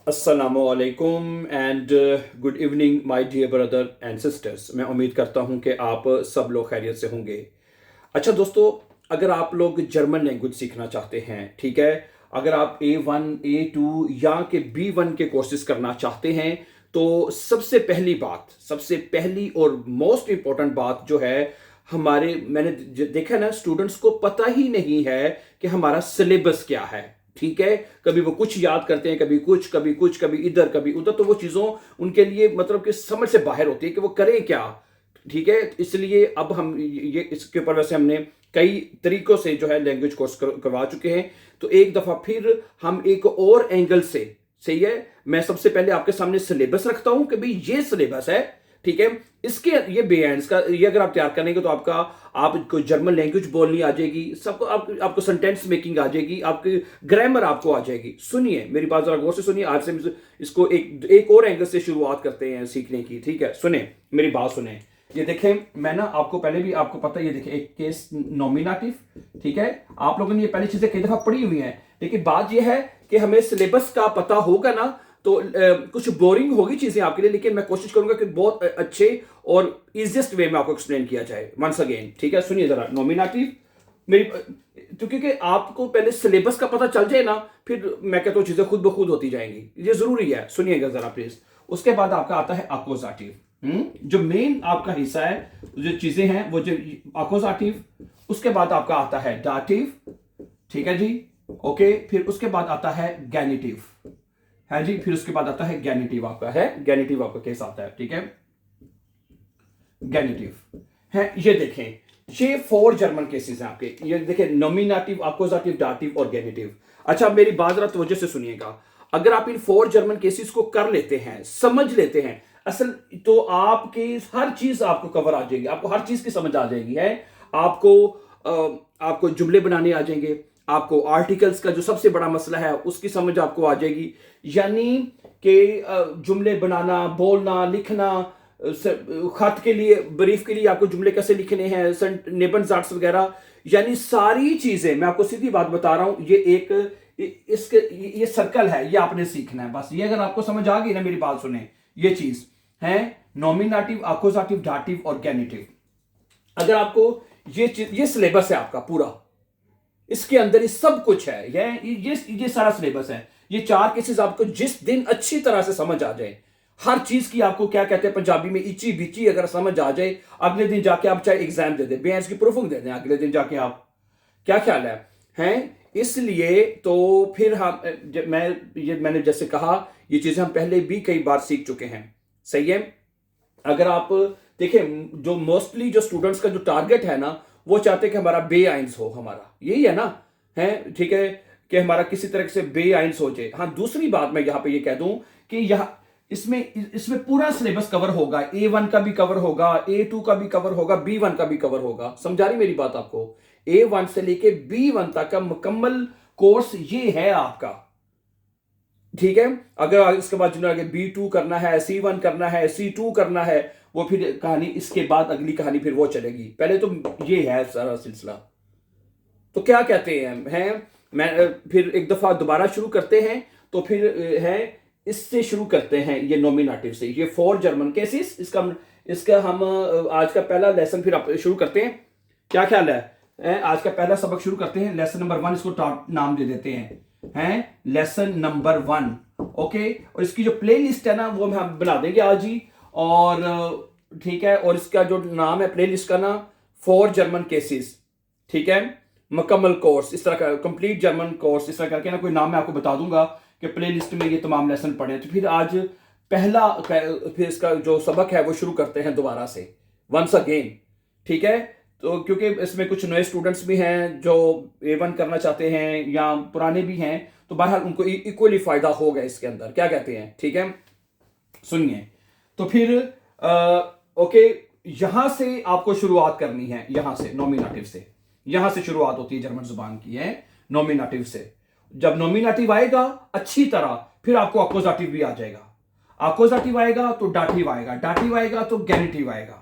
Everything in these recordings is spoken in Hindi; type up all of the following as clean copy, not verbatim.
अस्सलामुअलैकुम and good evening my dear brother and sisters. मैं उम्मीद करता हूं कि आप सब लोग खैरियत से होंगे। अच्छा दोस्तों, अगर आप लोग जर्मन लैंग्वेज सीखना चाहते हैं, ठीक है, अगर आप A1 A2 या के B1 के कोर्सेज करना चाहते हैं, तो सबसे पहली और मोस्ट इम्पोर्टेंट बात जो है, हमारे मैंने देखा ना, स्टूडेंट्स को पता ही नहीं है कि हमारा सिलेबस क्या है। ठीक है, कभी वो कुछ याद करते हैं, कभी कुछ कभी कुछ, कभी इधर कभी उधर, तो वो चीज़ों उनके लिए मतलब कि समझ से बाहर होती है कि वो करें क्या। ठीक है, इसलिए अब हम ये इसके ऊपर वैसे हमने कई तरीकों से जो है लैंग्वेज कोर्स करवा चुके हैं। तो एक दफ़ा फिर हम एक और एंगल से, सही है, मैं सबसे पहले आपके सामने सिलेबस रखता हूं कि भाई ये सिलेबस है। ठीक है, इसके ये बेएंड्स का ये अगर आप तैयार करेंगे तो आपको जर्मन लैंग्वेज बोलनी आ जाएगी, सबको आपको सेंटेंस मेकिंग आ जाएगी, आपकी ग्रामर आपको आ जाएगी। सुनिए मेरी बात जरा गौर से सुनिए। आज से इसको एक और एंगल से शुरुआत करते हैं सीखने की। ठीक है, सुने मेरी बात सुने। ये देखें, मैं ना आपको पहले भी आपको पता है, ये देखें एक केस नॉमिनेटिव। ठीक है, आप लोगों ने ये पहली चीजें कई दफा पढ़ी हुई हैं, लेकिन बात ये है कि हमें सिलेबस का पता होगा ना, तो कुछ बोरिंग होगी चीजें आपके लिए, लेकिन मैं कोशिश करूंगा कि बहुत अच्छे और इजिएस्ट वे में आपको एक्सप्लेन किया जाए। वंस अगेन, ठीक है, सुनिए जरा। नॉमिनेटिव मेरी तो क्योंकि आपको पहले सिलेबस का पता चल जाए ना, फिर मैं कहता हूँ चीजें खुद ब खुद होती जाएंगी, ये जरूरी है। सुनिएगा जरा प्लीज। उसके बाद आपका आता है अकोजाटिव। जो मेन आपका हिस्सा है, जो चीजें हैं वो जो अकोजाटिव। उसके बाद आपका आता है डाटिव। ठीक है जी, ओके। फिर उसके बाद आता है गैनिटिव, है जी। फिर उसके बाद आता है गैनिटिव, आपका केस आता है। ठीक है, गैनिटिव है। ये देखें, ये 4 जर्मन केसेस हैं आपके। ये देखें, नॉमिनेटिव, अकोजाटिव, डाटिव और गैनिटिव। अच्छा, मेरी बात जरा तवज्जो से सुनिएगा। अगर आप इन 4 जर्मन केसेस को कर लेते हैं, समझ लेते हैं असल, तो आपकी हर चीज आपको कवर आ जाएगी, आपको हर चीज की समझ आ जाएगी है। आपको जुमले बनाने आ जाएंगे, आपको आर्टिकल्स का जो सबसे बड़ा मसला है उसकी समझ आपको आ जाएगी। यानी कि जुमले बनाना, बोलना, लिखना, खत के लिए, ब्रीफ के लिए आपको जुमले कैसे लिखने हैं, नेबनजार्ट्स वगैरह, यानी सारी चीजें मैं आपको सीधी बात बता रहा हूं। ये इसके ये सर्कल है, ये आपने सीखना है बस। ये अगर आपको समझ आ गई ना, मेरी बात सुने, ये चीज है नॉमिनेटिव, अकोजाटिव, डाटिव और गैनिटिव। अगर आपको ये सिलेबस है आपका पूरा, इसके अंदर ये सब कुछ है, ये सारा सिलेबस है। ये 4 केसेस आपको जिस दिन अच्छी तरह से समझ आ जाए, हर चीज की आपको क्या कहते हैं पंजाबी में, इची बिची अगर समझ आ जाए, अगले दिन जाके आप चाहे एग्जाम दे दें, बेंस की प्रूफिंग दे दें अगले दिन जाके आप। क्या ख्याल है हैं? इसलिए तो फिर मैंने जैसे कहा, ये चीजें हम पहले भी कई बार सीख चुके हैं। सही है। अगर आप देखें, जो मोस्टली जो स्टूडेंट्स का जो टारगेट है ना, वो चाहते हैं कि हमारा बे आइंस हो, हमारा यही है ना, है ठीक है, कि हमारा किसी तरह से बे आइंस हो जाए। हाँ, दूसरी बात मैं यहां पे ये कह दूं कि यहां इसमें पूरा सिलेबस कवर होगा। A1 का भी कवर होगा, A2 का भी कवर होगा, B1 का भी कवर होगा। समझा रही मेरी बात आपको? A1 से लेके B1 तक का मुकम्मल कोर्स ये है आपका। ठीक है, अगर इसके बाद जिन्होंने आगे B2 करना है, C1 करना है, C2 करना है, वो फिर कहानी, इसके बाद अगली कहानी फिर वो चलेगी। पहले तो ये है सारा सिलसिला। तो क्या कहते हैं मैं फिर एक दफा दोबारा शुरू करते हैं। तो फिर है, इससे शुरू करते हैं, ये नॉमिनेटिव से, ये 4 जर्मन केसेस। इसका हम आज का पहला लेसन फिर शुरू करते हैं। क्या ख्याल है? आज का पहला सबक शुरू करते हैं। लेसन नंबर 1 इसको टॉप नाम दे देते हैं लेसन नंबर 1। ओके, और इसकी जो प्ले लिस्ट है ना, वो हम बना देंगे आज ही। और ठीक है, और इसका जो नाम है प्ले लिस्ट का ना, 4 जर्मन केसेस। ठीक है, मुकम्मल कोर्स, इस तरह का कंप्लीट जर्मन कोर्स, इस तरह करके ना कोई नाम मैं आपको बता दूंगा कि प्ले लिस्ट में ये तमाम लेसन पढ़े। तो फिर आज फिर इसका जो सबक है वो शुरू करते हैं दोबारा से, वंस अगेन। ठीक है, तो क्योंकि इसमें कुछ नए स्टूडेंट्स भी हैं जो A1 करना चाहते हैं, या पुराने भी हैं, तो बहरहाल उनको इक्वली फायदा होगा इसके अंदर। क्या कहते हैं? ठीक है, सुनिए। तो फिर ओके, यहां से आपको शुरुआत करनी है, यहां से नॉमिनेटिव से, यहां से शुरुआत होती है जर्मन जुबान की, है नॉमिनेटिव से। जब नॉमिनेटिव आएगा अच्छी तरह, फिर आपको अकोजाटिव भी आ जाएगा। अकोजाटिव आएगा तो डाटिव आएगा, डाटिव आएगा तो गैनिटिव आएगा।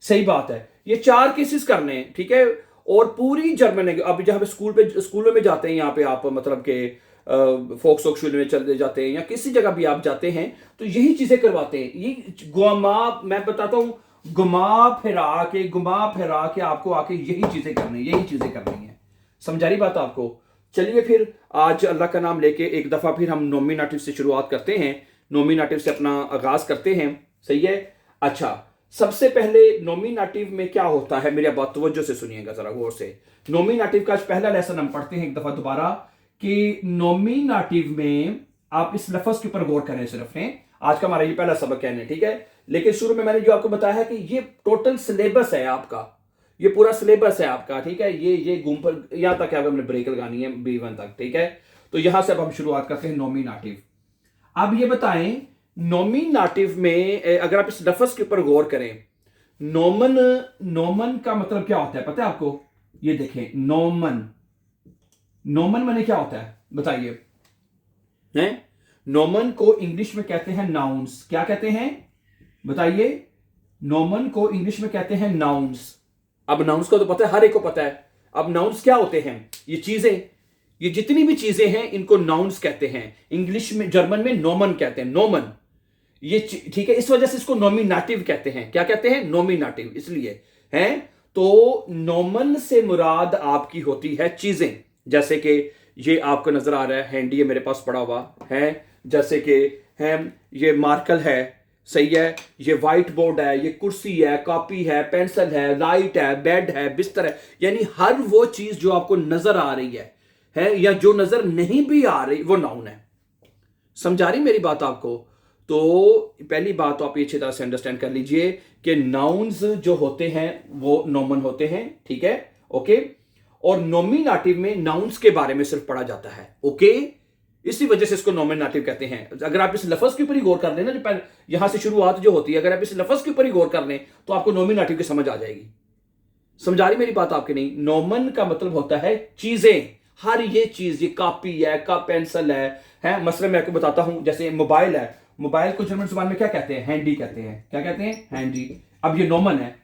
सही बात है, ये 4 केसेस करने हैं। ठीक है, और पूरी जर्मन, अब जहां पे स्कूलों में जाते हैं, यहाँ पे आप मतलब के फोक्सोक्शुल में चले जाते हैं या किसी जगह भी आप जाते हैं तो यही चीजें करवाते हैं। ये मैं बताता हूं, घुमा फिरा के आपको आके यही चीजें करनी है। समझा रही बात आपको? चलिए फिर आज अल्लाह का नाम लेके एक दफा फिर हम नॉमिनेटिव से शुरुआत करते हैं, नॉमिनेटिव से अपना आगाज करते हैं। सही है? अच्छा, सबसे पहले नॉमिनेटिव में क्या होता है, मेरी बात तवज्जो से सुनिएगा जरा गौर से। नॉमिनेटिव का आज पहला लेसन हम पढ़ते हैं एक दफा दोबारा कि नॉमिनेटिव में आप इस लफ्ज के ऊपर गौर करें सिर्फ हैं। आज का हमारा ये पहला सबक कहने, ठीक है? लेकिन शुरू में मैंने जो आपको बताया है कि ये टोटल सिलेबस है आपका, ये पूरा सिलेबस है आपका, ठीक है? ये घूम पर यहां तक हमने ब्रेक लगानी है B1 तक, ठीक है? तो यहां से अब हम शुरुआत करते हैं नॉमिनेटिव। अब ये बताएं नॉमिनेटिव में अगर आप इस लफ्ज के ऊपर गौर करें, नोमन का मतलब क्या होता है पता है आपको? ये देखें, नोमन माने क्या होता है बताइए? हैं? नोमन को इंग्लिश में कहते हैं नाउन्स। क्या कहते हैं बताइए? नोमन को इंग्लिश में कहते हैं नाउन्स। अब नाउन्स का तो पता है, हर एक को पता है। अब नाउन्स क्या होते हैं? ये चीजें, ये जितनी भी चीजें हैं इनको नाउन्स कहते हैं। इंग्लिश में, जर्मन में नोमन कहते हैं, नोमन। ये ठीक है, इस वजह से इसको नॉमिनेटिव कहते हैं। क्या कहते हैं? नॉमिनेटिव। इसलिए है तो नोमन से मुराद आपकी होती है चीजें, जैसे कि ये आपको नजर आ रहा है हैंडी, ये मेरे पास पड़ा हुआ है, जैसे कि है ये मार्कर है, सही है, ये व्हाइट बोर्ड है, ये कुर्सी है, कॉपी है, पेंसिल है, लाइट है, बेड है, बिस्तर है। यानी हर वो चीज जो आपको नजर आ रही है या जो नजर नहीं भी आ रही, वो नाउन है। समझा रही मेरी बात आपको? तो पहली बात तो आप अच्छी तरह से अंडरस्टैंड कर लीजिए कि नाउन्स जो होते हैं वो नोमन होते हैं, ठीक है? ओके। और नॉमिनेटिव में नाउन्स के बारे में सिर्फ पढ़ा जाता है, ओके? इसी वजह से इसको नॉमिनेटिव कहते हैं। अगर आप इस लफ्ज के ऊपर ही गौर कर लें ना, जो पहले यहां से शुरुआत जो होती है, अगर आप इस लफ्ज के ऊपर ही गौर कर लें तो आपको नॉमिनेटिव की समझ आ जाएगी। समझा रही मेरी बात आपके नहीं? नोमन का मतलब होता है चीजें, हर ये चीज, ये कॉपी है, पेंसिल है। मसलन मैं आपको बताता हूं, जैसे मोबाइल है, मोबाइल को जर्मन जुबान में क्या कहते हैं? हैंडी कहते हैं। क्या कहते हैं? हैंडी। अब ये नोमन है,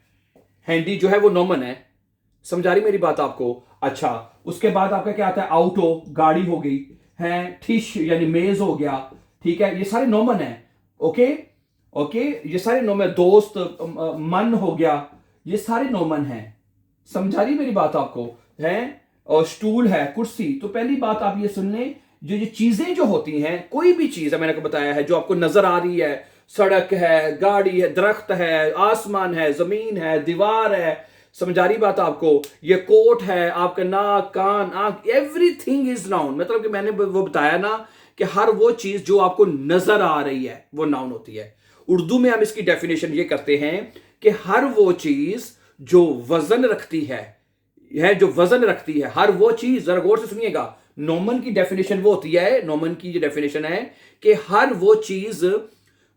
हैंडी जो है वो नोमन है। समझा रही मेरी बात आपको? अच्छा, उसके बाद आपका क्या आता है? ऑटो, गाड़ी हो गई है, ठिश यानी मेज हो गया, ठीक है? ये सारे नोमन है, ओके? ये सारे नोमन। दोस्त, मन हो गया, ये सारे नोमन है। समझा रही मेरी बात आपको? है और स्टूल है, कुर्सी। तो पहली बात आप ये सुन लें, जो ये चीजें जो होती हैं, कोई भी चीज है, मैंने आपको बताया है, जो आपको नजर आ रही है, सड़क है, गाड़ी है, दरख्त है, आसमान है, जमीन है, दीवार है। समझा रही बात आपको? ये कोट है, आपका नाक, कान, आंख, एवरीथिंग इज नाउन। मतलब कि मैंने वो बताया ना कि हर वो चीज जो आपको नजर आ रही है वो नाउन होती है। उर्दू में हम इसकी डेफिनेशन ये करते हैं कि हर वो चीज जो वजन रखती है, जो वजन रखती है, हर वो चीज, जरा गौर से सुनिएगा, नोमन की डेफिनेशन वो होती है, नोमन की जो डेफिनेशन है कि हर वो चीज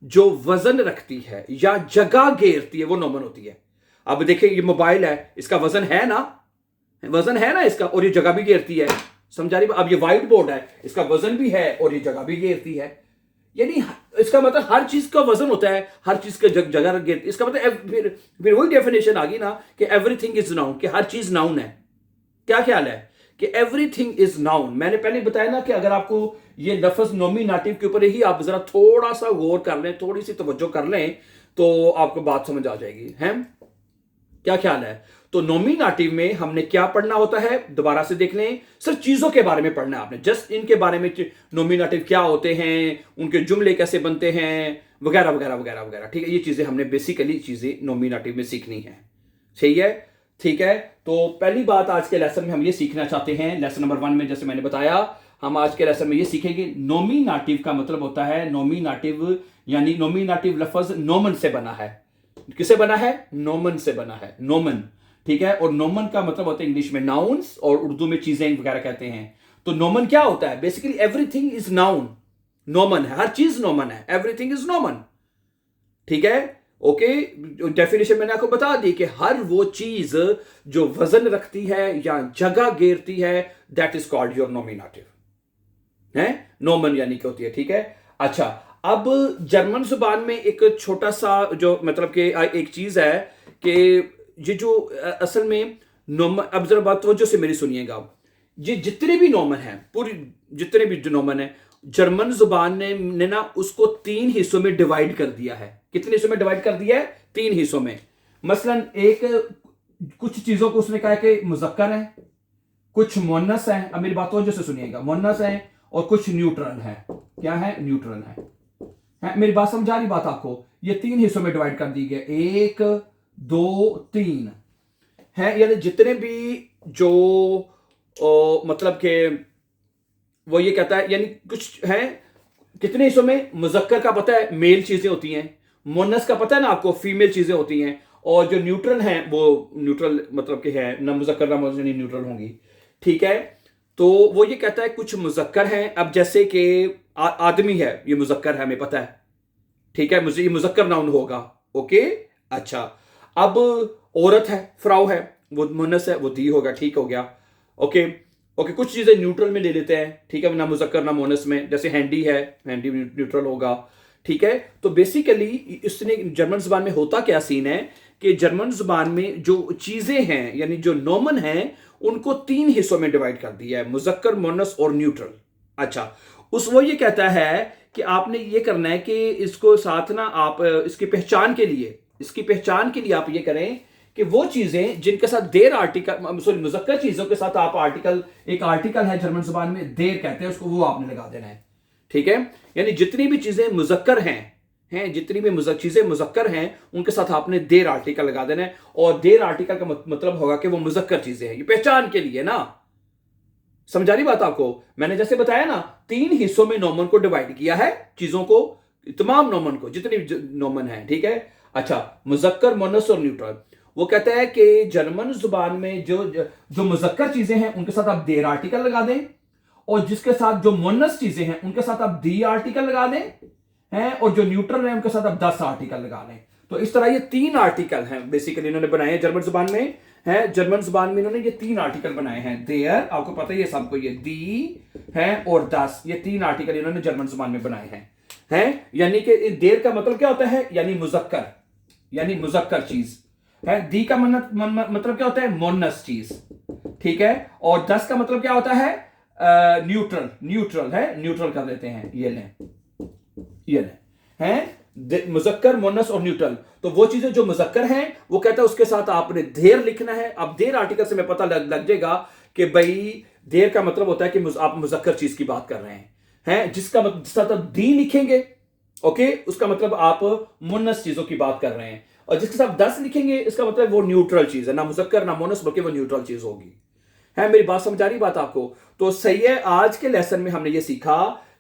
जो वजन रखती है या जगह घेरती है वो नोमन होती है। अब देखिए, ये मोबाइल है, इसका वजन है ना, इसका, और ये जगह भी घेरती है। समझा रही? अब ये व्हाइट बोर्ड है, इसका वजन भी है और ये जगह भी घेरती है। यानी इसका मतलब हर चीज का वजन होता है, हर चीज का जगह घेरती। इसका मतलब फिर वही डेफिनेशन आ गई ना कि एवरीथिंग इज नाउन, कि हर चीज नाउन है। क्या ख्याल है कि एवरीथिंग इज नाउन? मैंने पहले बताया ना कि अगर आपको ये लफ्ज नॉमिनेटिव के ऊपर ही आप जरा थोड़ा सा गौर कर लें, थोड़ी सी तवज्जो कर लें, तो आपको बात समझ आ जाएगी। है क्या ख्याल है? तो नॉमिनेटिव में हमने क्या पढ़ना होता है, दोबारा से देख लें, सिर्फ चीजों के बारे में पढ़ना है आपने, जस्ट इनके बारे में, नॉमिनेटिव क्या होते हैं, उनके जुमले कैसे बनते हैं, वगैरह वगैरह वगैरह वगैरह। ठीक है, ये चीजें हमने बेसिकली चीजें नॉमिनेटिव में सीखनी है। सही है? ठीक है। तो पहली बात आज के लेसन में हम ये सीखना चाहते हैं, लेसन नंबर 1 में जैसे मैंने बताया, हम आज के लेसन में ये सीखेंगे नॉमिनेटिव का मतलब होता है, नॉमिनेटिव यानी नॉमिनेटिव लफ्ज नोमन से बना है। किसे बना है? नोमन से बना है, नोमन। ठीक है। और नोमन का मतलब होता है इंग्लिश में नाउन्स और उर्दू में चीजें वगैरह कहते हैं। तो नोमन क्या होता है? Basically everything is noun, Noman है, हर चीज नोमन है, एवरीथिंग इज नोमन। ठीक है, ओके। डेफिनेशन मैंने आपको बता दी कि हर वो चीज जो वजन रखती है या जगह घेरती है, that is called your nominative है, नोमन यानी कि होती है। ठीक है। अच्छा, अब जर्मन जुबान में एक छोटा सा जो मतलब कि एक चीज है कि ये जो असल में नोमन, अब जरा बात तवज्जो से मेरी सुनिएगा, ये जितने भी नॉमन हैं, पूरी जितने भी नॉमन है, जर्मन जुबान ने ना उसको 3 हिस्सों में डिवाइड कर दिया है। कितने हिस्सों में डिवाइड कर दिया है? 3 हिस्सों में। मसलन एक कुछ चीजों को उसने कहा है कि मुजक्कर है, कुछ मुअन्नस है। अब मेरी बात तो जैसे सुनिएगा, मुअन्नस है और कुछ न्यूट्रल है। क्या है? न्यूट्रल है। मेरी बात समझ आ रही बात आपको? ये 3 हिस्सों में डिवाइड कर दी गई, 1 2 3 है। यानी जितने भी जो मतलब के वो ये कहता है, यानी कुछ है कितने हिस्सों में? मुजक्कर का पता है मेल चीजें होती हैं, मुअन्नस का पता है ना आपको फीमेल चीजें होती हैं, और जो न्यूट्रल हैं वो न्यूट्रल मतलब के है ना, मुजक्कर ना मुअन्नस न्यूट्रल होंगी। ठीक है, तो वो ये कहता है कुछ मुजक्कर हैं। अब जैसे कि आदमी है, ये मुजक्कर है, हमें पता है। ठीक है, मुझे ये मुजक्कर नाउन होगा। ओके, अच्छा। अब औरत है, फ्राउ है, वो मुअन्नस है, वो दी होगा। ठीक हो गया। ओके ओके, कुछ चीजें न्यूट्रल में ले लेते हैं। ठीक है, ना मुजक्कर ना मुअन्नस में, जैसे हैंडी है, हैंडी न्यूट्रल होगा। ठीक है, तो बेसिकली इसने जर्मन जुबान में होता क्या सीन है कि जर्मन जुबान में जो चीजें हैं यानी जो नॉमन हैं उनको 3 हिस्सों में डिवाइड कर दिया है, मुजक्कर, मुअन्नस और न्यूट्रल। अच्छा, उस वो ये कहता है कि आपने ये करना है कि इसको साथ ना आप इसकी पहचान के लिए आप ये करें कि वो चीजें जिनके साथ देर आर्टिकल, सॉरी मुजक्कर चीजों के साथ आप आर्टिकल, एक आर्टिकल है जर्मन जुबान में देर कहते हैं उसको, वो आपने लगा देना है। ठीक है, यानी जितनी भी चीजें मुजक्कर हैं जितनी भी चीजें मुजक्कर हैं उनके साथ आपने देर आर्टिकल लगा देना है। और देर आर्टिकल का मतलब होगा कि वो मुजक्कर चीजें हैं, ये पहचान के लिए ना। समझा रही बात आपको? मैंने जैसे बताया ना, 3 हिस्सों में नॉमन को डिवाइड किया है, चीजों को, तमाम नॉमन को, जितने भी नॉमन है। ठीक है, अच्छा, मुजक्कर, मुअन्नस और न्यूट्रल। वो कहता है कि जर्मन जुबान में जो मुजक्कर चीजें हैं उनके साथ आप देर आर्टिकल लगा दें, और जिसके साथ जो मुअन्नस चीजें हैं उनके साथ आप दी आर्टिकल लगा दें हैं, और जो न्यूट्रल है उनके साथ आप 10 आर्टिकल लगा लें। तो इस तरह ये 3 आर्टिकल हैं बेसिकली इन्होंने बनाए हैं जर्मन जुबान में। है जर्मन जुबान में इन्होंने ये 3 आर्टिकल बनाए हैं। देयर, आपको पता है ये सबको, ये दी है और 10, ये 3 आर्टिकल इन्होंने जर्मन जुबान में बनाए हैं। यानी कि देर का मतलब क्या होता है? यानी मुजक्कर, यानी मुजक्कर चीज है। दी का मतलब क्या होता है? मुअन्नस चीज। ठीक है, और 10 का मतलब क्या होता है? न्यूट्रल है, न्यूट्रल कर देते हैं। ये लें हैं मुजक्कर, मुअन्नस और न्यूट्रल। तो वो चीजें जो मुजक्कर हैं वो कहता है उसके साथ आपने देर लिखना है। अब देर आर्टिकल से मैं पता लग जाएगा कि भाई देर का मतलब होता है कि आप मुजक्कर चीज की बात कर रहे हैं जिसका मतलब साथ आप दी लिखेंगे, ओके, उसका मतलब आप मुअन्नस चीजों की बात कर रहे हैं। और जिसके साथ 10 लिखेंगे इसका मतलब वो न्यूट्रल चीज है, ना मुजक्कर ना मुअन्नस, बल्कि वो न्यूट्रल चीज होगी। है मेरी बात समझ आ रही बात आपको? तो सही है, आज के लेसन में हमने ये सीखा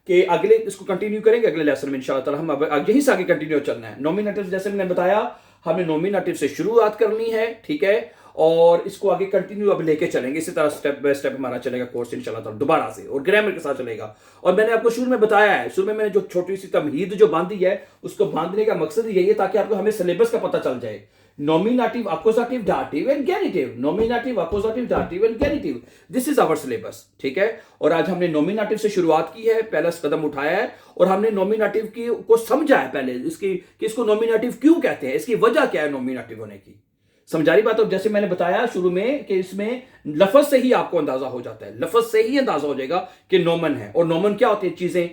कि अगले इसको कंटिन्यू करेंगे अगले लेसन में इंशाअल्लाह ताला। हम अब यहीं से आगे कंटिन्यू चलना है। नॉमिनेटिव जैसे मैंने बताया, हमें नॉमिनेटिव से शुरुआत करनी है। ठीक है, और इसको आगे कंटिन्यू अब लेके चलेंगे, इसी तरह स्टेप बाय स्टेप हमारा चलेगा कोर्स इंशाल्लाह ताला दोबारा से, और ग्रामर के साथ चलेगा। और मैंने आपको शुरू में बताया है, शुरू में मैंने जो छोटी सी तमहीद जो बांधी है उसको बांधने का मकसद यही है ताकि आपको हमें सिलेबस का पता चल जाए। Nominative, accusative, dative and genitive, nominative, accusative, dative and genitive, this is our syllabus. ठीक है, और आज हमने नॉमिनेटिव से शुरुआत की है, पहला कदम उठाया है, और हमने नॉमिनेटिव की को समझा है पहले, इसकी कि इसको नॉमिनेटिव क्यों कहते हैं, इसकी वजह क्या है नॉमिनेटिव होने की। समझा रही बात? अब जैसे मैंने बताया शुरू में कि इसमें लफ्ज से ही आपको अंदाजा हो जाता है, लफ्ज से ही अंदाजा हो जाएगा कि नॉमन है। और नॉमन क्या होती है? चीजें,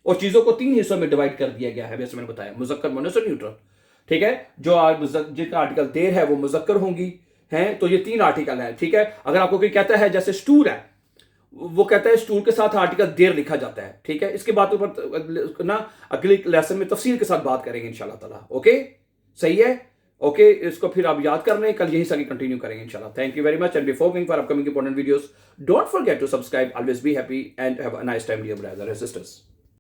और चीजों को 3 हिस्सों में डिवाइड कर दिया गया है, वैसे मैंने बताया, मुजक्कर, मुअन्नस और न्यूट्रल। ठीक है, जो जिनका आर्टिकल देर है वो मुजक्कर होंगी हैं, तो ये 3 आर्टिकल है। ठीक है, अगर आपको कोई कहता है जैसे स्टूल है, वो कहता है स्टूल के साथ आर्टिकल देर लिखा जाता है। ठीक है, इसके बाद ऊपर ना अगले लेसन में तफसील के साथ बात करेंगे इंशाल्लाह ताला। ओके, सही है? ओके, इसको फिर आप याद कर लें, कल यहीं से कंटिन्यू करेंगे इंशाल्लाह। Thank you very much, and before going for upcoming important videos, don't forget to subscribe, always be happy and have a nice time dear brothers and sisters.